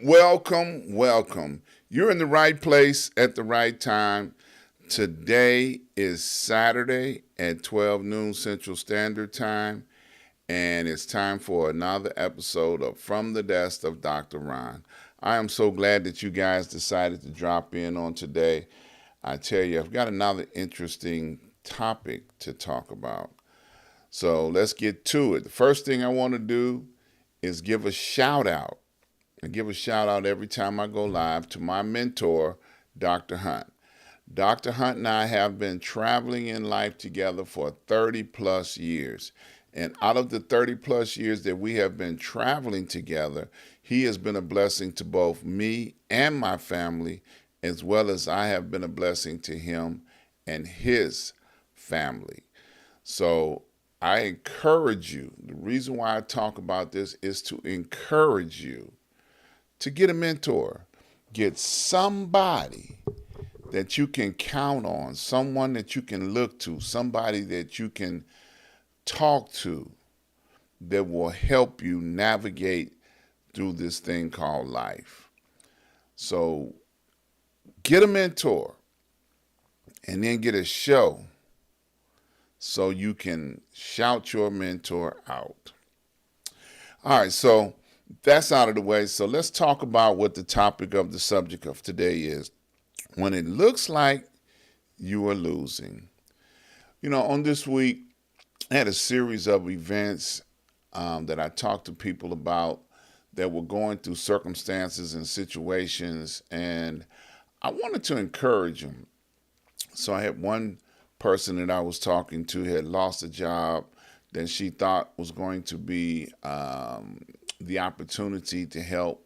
Welcome, welcome. You're in the right place at the right time. Today is Saturday at 12 noon Central Standard Time, and it's time for another episode of From the Desk of Dr. Ron. I am so glad that you guys decided to drop in on today. I tell you, I've got another interesting topic to talk about. So let's get to it. The first thing I want to do is give a shout out. I give a shout out every time I go live to my mentor, Dr. Hunt. Dr. Hunt and I have been traveling in life together for 30 plus years. And out of the 30 plus years that we have been traveling together, he has been a blessing to both me and my family, as well as I have been a blessing to him and his family. So I encourage you. The reason why I talk about this is to encourage you to get a mentor. Get somebody that you can count on, someone that you can look to, somebody that you can talk to that will help you navigate through this thing called life. So get a mentor and then get a show so you can shout your mentor out. All right, so that's out of the way. So let's talk about what the topic of the subject of today is. When it looks like you are losing. You know, on this week, I had a series of events that I talked to people about that were going through circumstances and situations, and I wanted to encourage them. So I had one person that I was talking to had lost a job that she thought was going to be the opportunity to help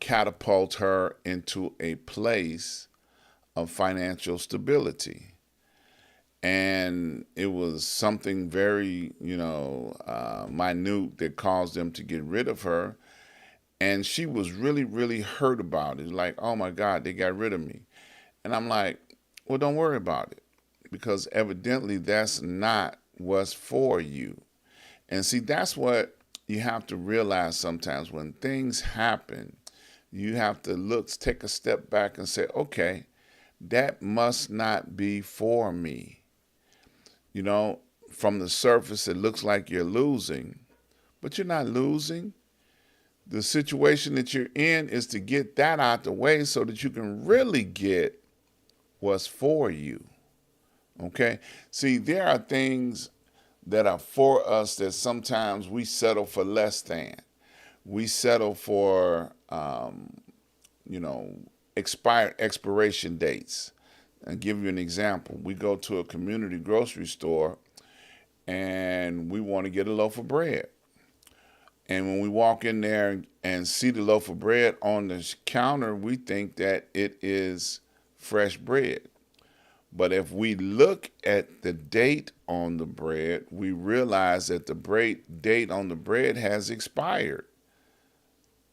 catapult her into a place of financial stability. And it was something very, minute that caused them to get rid of her. And she was really, really hurt about it. Like, oh my God, they got rid of me. And I'm like, well, don't worry about it, because evidently that's not what's for you. And see, that's what you have to realize sometimes. When things happen, you have to take a step back and say, okay, that must not be for me. You know, from the surface, it looks like you're losing, but you're not losing. The situation that you're in is to get that out the way so that you can really get what's for you. Okay? See, there are things that are for us that sometimes we settle for less than. We settle for, expiration dates. I'll give you an example. We go to a community grocery store and we want to get a loaf of bread. And when we walk in there and see the loaf of bread on the counter, we think that it is fresh bread. But if we look at the date on the bread, we realize that the date on the bread has expired.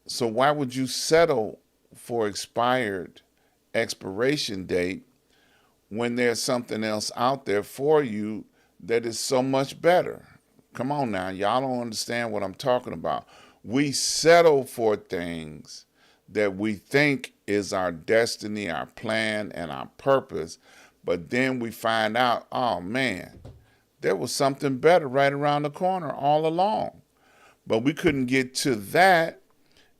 So why would you settle for expiration date when there's something else out there for you that is so much better? Come on now, y'all don't understand what I'm talking about. We settle for things that we think is our destiny, our plan, and our purpose. But then we find out, oh man, there was something better right around the corner all along. But we couldn't get to that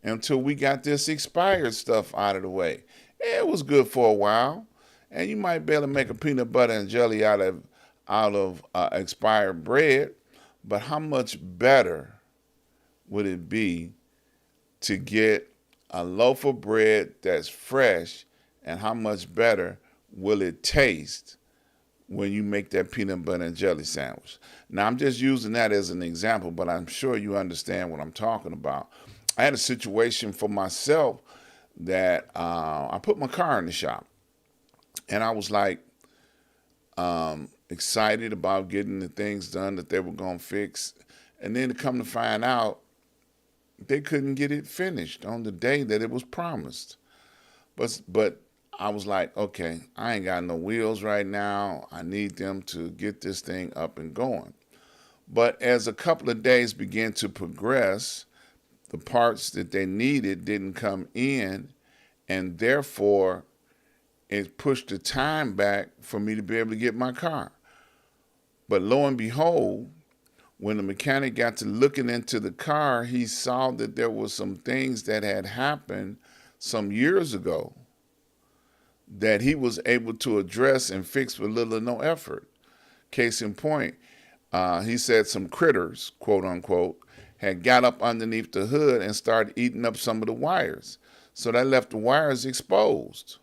until we got this expired stuff out of the way. It was good for a while, and you might be able to make a peanut butter and jelly out of expired bread. But how much better would it be to get a loaf of bread that's fresh, and how much better will it taste when you make that peanut butter and jelly sandwich? Now, I'm just using that as an example, but I'm sure you understand what I'm talking about. I had a situation for myself that I put my car in the shop, and I was like excited about getting the things done that they were going to fix. And then to come to find out, they couldn't get it finished on the day that it was promised. But I was like, okay, I ain't got no wheels right now. I need them to get this thing up and going. But as a couple of days began to progress, the parts that they needed didn't come in, and therefore it pushed the time back for me to be able to get my car. But lo and behold, when the mechanic got to looking into the car, he saw that there were some things that had happened some years ago that he was able to address and fix with little or no effort. Case in point, he said some critters, quote unquote, had got up underneath the hood and started eating up some of the wires. So that left the wires exposed.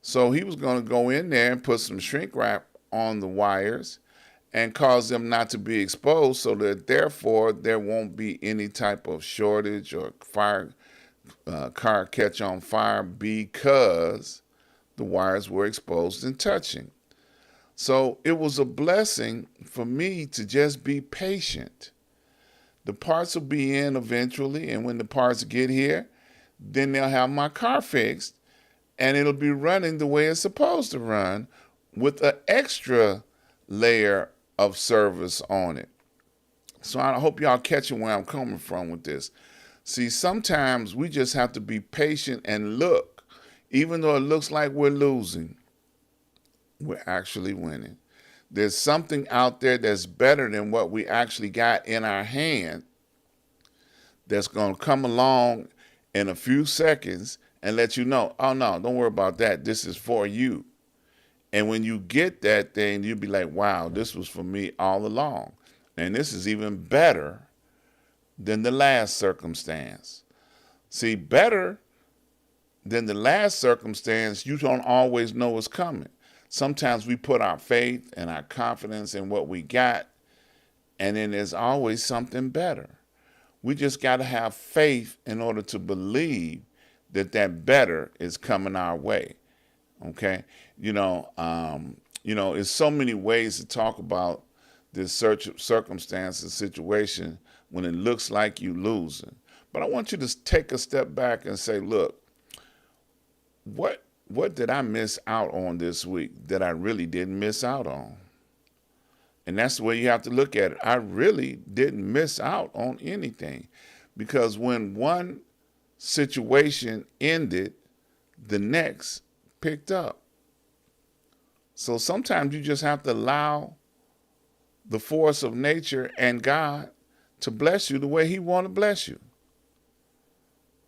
So he was going to go in there and put some shrink wrap on the wires and cause them not to be exposed, so that therefore there won't be any type of shortage or car catch on fire because the wires were exposed and touching. So it was a blessing for me to just be patient. The parts will be in eventually, and when the parts get here, then they'll have my car fixed, and it'll be running the way it's supposed to run with an extra layer of service on it. So I hope y'all catching where I'm coming from with this. See, sometimes we just have to be patient and look. Even though it looks like we're losing, we're actually winning. There's something out there that's better than what we actually got in our hand that's going to come along in a few seconds and let you know, oh no, don't worry about that. This is for you. And when you get that thing, you'll be like, wow, this was for me all along. And this is even better than the last circumstance. See, better than the last circumstance, you don't always know what's coming. Sometimes we put our faith and our confidence in what we got, and then there's always something better. We just got to have faith in order to believe that that better is coming our way. Okay, there's so many ways to talk about this circumstance and situation when it looks like you losing. But I want you to take a step back and say, look, what did I miss out on this week that I really didn't miss out on? And that's the way you have to look at it. I really didn't miss out on anything, because when one situation ended, the next picked up. So sometimes you just have to allow the force of nature and God to bless you the way he want to bless you.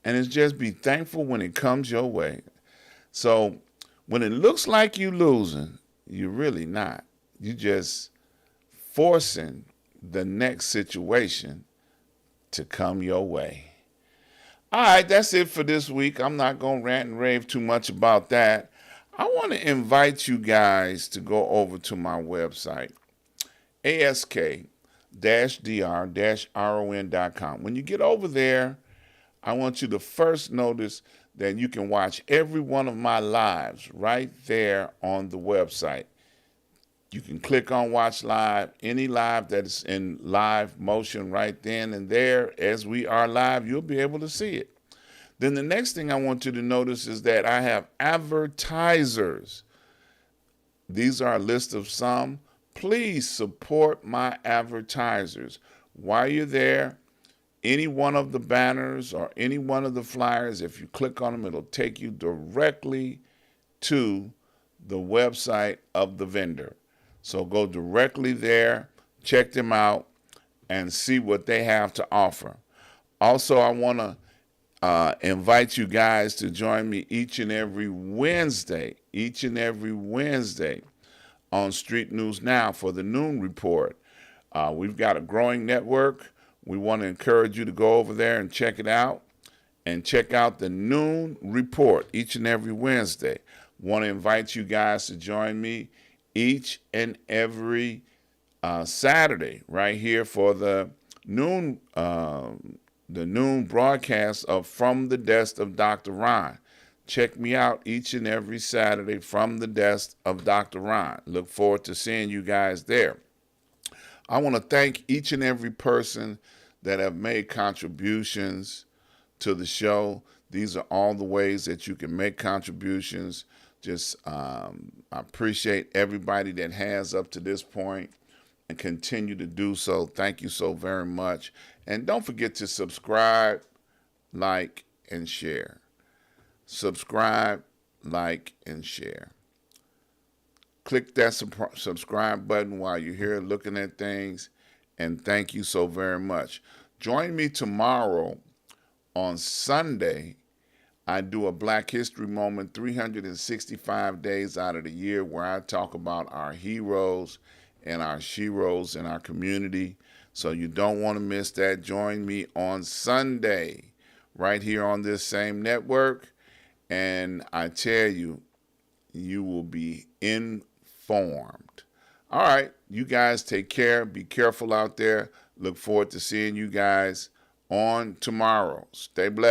And it's just be thankful when it comes your way. So when it looks like you losing, you're really not. You just forcing the next situation to come your way. All right, that's it for this week. I'm not going to rant and rave too much about that. I want to invite you guys to go over to my website, ask-dr-ron.com. When you get over there, I want you to first notice that you can watch every one of my lives right there on the website. You can click on Watch Live, any live that is in live motion right then and there. As we are live, you'll be able to see it. Then the next thing I want you to notice is that I have advertisers. These are a list of some. Please support my advertisers. While you're there, any one of the banners or any one of the flyers, if you click on them, it'll take you directly to the website of the vendor. So go directly there, check them out, and see what they have to offer. Also, I want to invite you guys to join me each and every Wednesday on Street News Now for the Noon Report. We've got a growing network. We want to encourage you to go over there and check it out, and check out the Noon Report each and every Wednesday. Want to invite you guys to join me each and every Saturday right here for the noon broadcast of From the Desk of Dr. Ron. Check me out each and every Saturday from the Desk of Dr. Ron. Look forward to seeing you guys there. I want to thank each and every person that have made contributions to the show. These are all the ways that you can make contributions. Just I appreciate everybody that has up to this point and continue to do so. Thank you so very much. And don't forget to subscribe, like, and share. Subscribe, like, and share. Click that subscribe button while you're here looking at things. And thank you so very much. Join me tomorrow on Sunday. I do a Black History Moment 365 days out of the year where I talk about our heroes and our sheroes in our community. So you don't want to miss that. Join me on Sunday right here on this same network. And I tell you, you will be informed. All right, you guys take care. Be careful out there. Look forward to seeing you guys on tomorrow. Stay blessed.